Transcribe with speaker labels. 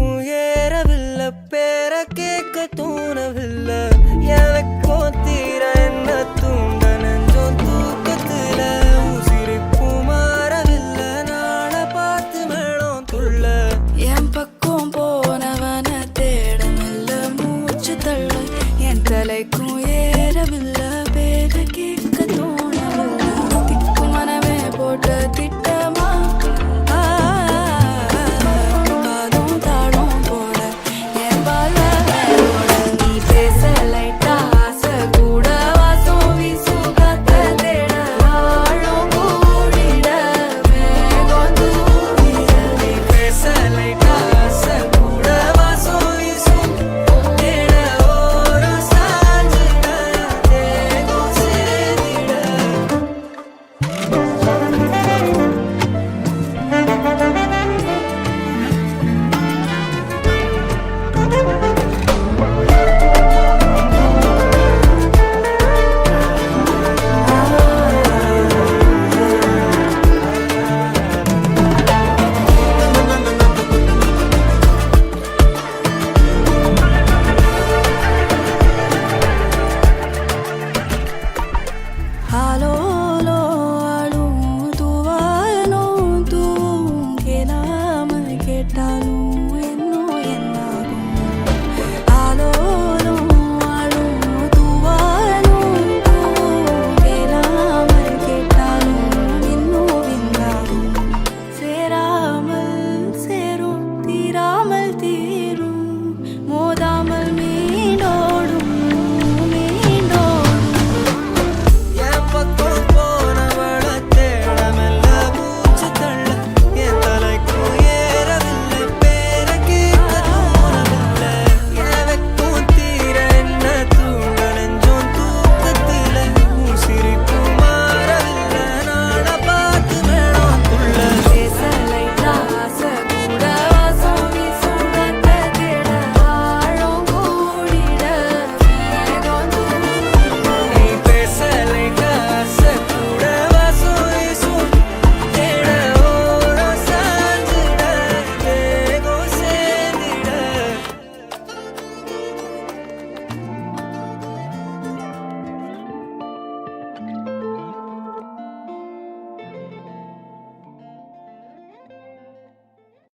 Speaker 1: சிரிப்பும் ஏறவில்லை, பேர கேட்க தோணவில்லை. எனக்கும் தீர என்ன தூண்ட நெஞ்சம் தூக்கத்துல சிரிப்பும் மாறவில்லை. நாட பார்த்து மேளம் துள்ள
Speaker 2: என் பக்கம் போனவன தேடமில்ல, மூச்சு தள்ள என் தலைக்கும் ஏறவில்லை, பேர கேட்க தோணவில்லை. திக்கு மனமே போட்ட திட்டமா பாதம் தாடும் போல என் பாலோட நீ பேச லைட்டா ஆசை கூட வாசம் வீசும் காத்த தேட ஆழம் கூடிட மேகம் தூவிட
Speaker 1: நீ பேச லைட்டா ஆசை கூட வாசம் வீசும் தேட ஓரம் சாஞ்சிட தேகம் சேர்ந்திட.
Speaker 2: ஆலோலோ ஆளும் தூவானும் தூவும் கேளாமல் கேட்டாலும் இன்னும் என்னாகும். ஆலோலோ ஆளும் தூவானும் தூவும் கேளாமல் கேட்டாலும் இன்னும் என்னாகும். சேராமல் சேரும் தீராமல் தீ